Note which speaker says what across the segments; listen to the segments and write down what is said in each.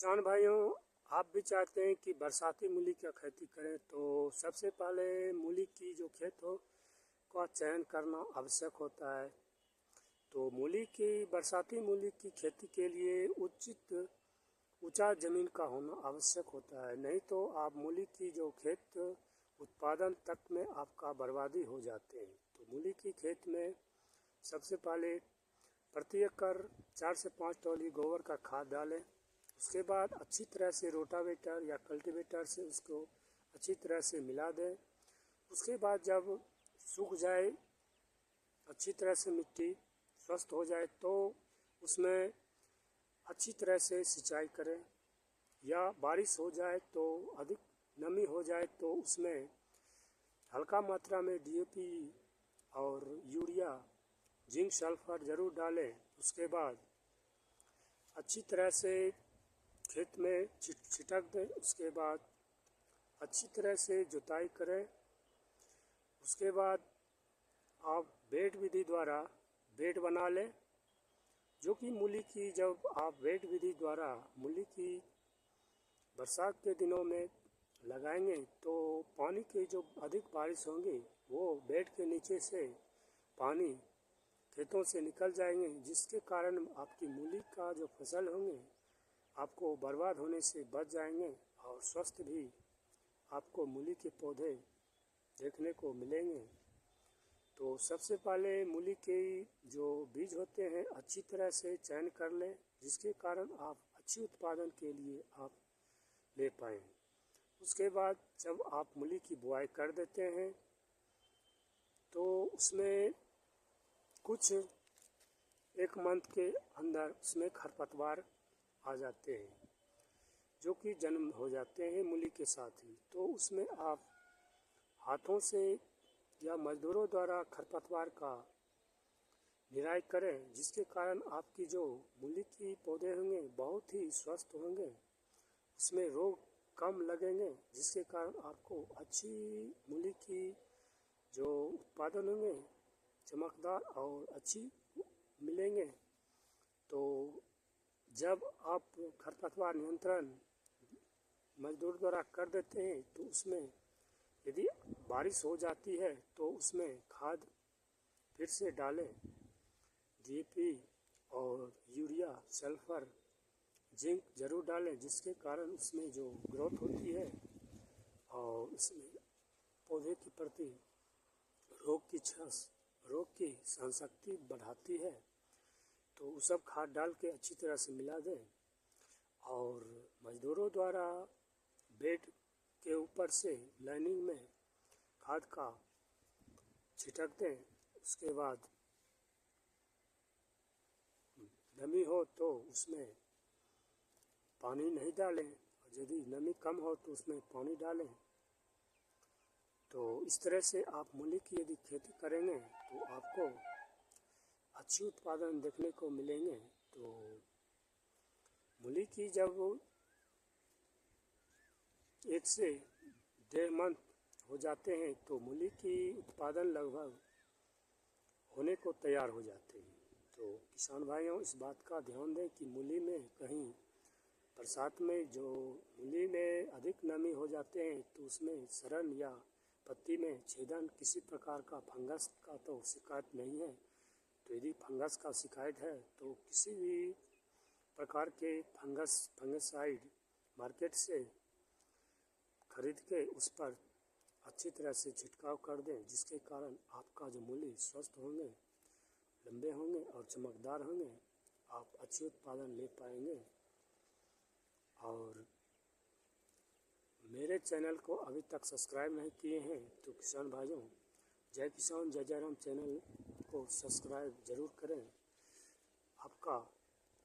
Speaker 1: किसान भाइयों, आप भी चाहते हैं कि बरसाती मूली का खेती करें तो सबसे पहले मूली की जो खेत हो का चयन करना आवश्यक होता है। तो बरसाती मूली की खेती के लिए उचित ऊंचा ज़मीन का होना आवश्यक होता है, नहीं तो आप मूली की जो खेत उत्पादन तक में आपका बर्बादी हो जाते हैं। तो मूली की खेत में सबसे पहले प्रति एकड़ 4 से 5 ट्रॉली गोबर का खाद डालें। उसके बाद अच्छी तरह से रोटावेटर या कल्टीवेटर से उसको अच्छी तरह से मिला दें। उसके बाद जब सूख जाए, अच्छी तरह से मिट्टी स्वस्थ हो जाए तो उसमें अच्छी तरह से सिंचाई करें, या बारिश हो जाए तो अधिक नमी हो जाए तो उसमें हल्का मात्रा में डीएपी और यूरिया, जिंक सल्फर ज़रूर डालें। उसके बाद अच्छी तरह से खेत में छिटक दें। उसके बाद अच्छी तरह से जुताई करें। उसके बाद आप बेड विधि द्वारा बेड बना लें, जो कि जब आप बेड विधि द्वारा मूली की बरसात के दिनों में लगाएंगे तो पानी की जो अधिक बारिश होंगी वो बेड के नीचे से पानी खेतों से निकल जाएंगे, जिसके कारण आपकी मूली का जो फसल होंगे आपको बर्बाद होने से बच जाएंगे और स्वस्थ भी आपको मूली के पौधे देखने को मिलेंगे। तो सबसे पहले मूली के जो बीज होते हैं अच्छी तरह से चयन कर लें, जिसके कारण आप अच्छी उत्पादन के लिए आप ले पाएँ। उसके बाद जब आप मूली की बुआई कर देते हैं तो उसमें कुछ एक मंथ के अंदर उसमें खरपतवार आ जाते हैं, जो कि जन्म हो जाते हैं मूली के साथ ही। तो उसमें आप हाथों से या मजदूरों द्वारा खरपतवार का निराई करें, जिसके कारण आपकी जो मूली की पौधे होंगे बहुत ही स्वस्थ होंगे, उसमें रोग कम लगेंगे, जिसके कारण आपको अच्छी मूली की जो उत्पादन होंगे चमकदार और अच्छी मिलेंगे। तो जब आप खरपतवार नियंत्रण मजदूर द्वारा कर देते हैं तो उसमें यदि बारिश हो जाती है तो उसमें खाद फिर से डालें, डीएपी और यूरिया, सल्फर, जिंक ज़रूर डालें, जिसके कारण उसमें जो ग्रोथ होती है और उसमें पौधे के प्रति रोग की सहनशक्ति बढ़ाती है। तो वो सब खाद डाल के अच्छी तरह से मिला दें और मजदूरों द्वारा बेड के ऊपर से लाइनिंग में खाद का छिटक दें। उसके बाद नमी हो तो उसमें पानी नहीं डालें, और यदि नमी कम हो तो उसमें पानी डालें। तो इस तरह से आप मूली की यदि खेती करेंगे तो आपको अच्छी उत्पादन देखने को मिलेंगे। तो मूली की जब 1 से 1.5 मंथ हो जाते हैं तो मूली की उत्पादन लगभग होने को तैयार हो जाते हैं। तो किसान भाइयों, इस बात का ध्यान दें कि मूली में कहीं बरसात में जो मूली में अधिक नमी हो जाते हैं तो उसमें सड़न या पत्ती में छेदन किसी प्रकार का फंगस का तो शिकायत नहीं है। तो यदि फंगस का शिकायत है तो किसी भी प्रकार के फंगसाइड मार्केट से खरीद के उस पर अच्छी तरह से छिड़काव कर दें, जिसके कारण आपका जो मूली स्वस्थ होंगे, लंबे होंगे और चमकदार होंगे, आप अच्छी उत्पादन ले पाएंगे। और मेरे चैनल को अभी तक सब्सक्राइब नहीं किए हैं तो किसान भाइयों, जय किसान जय जय राम चैनल को सब्सक्राइब ज़रूर करें। आपका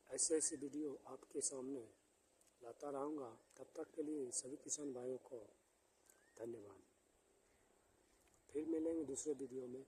Speaker 1: ऐसे वीडियो आपके सामने लाता रहूँगा। तब तक के लिए सभी किसान भाइयों को धन्यवाद। फिर मिलेंगे दूसरे वीडियो में।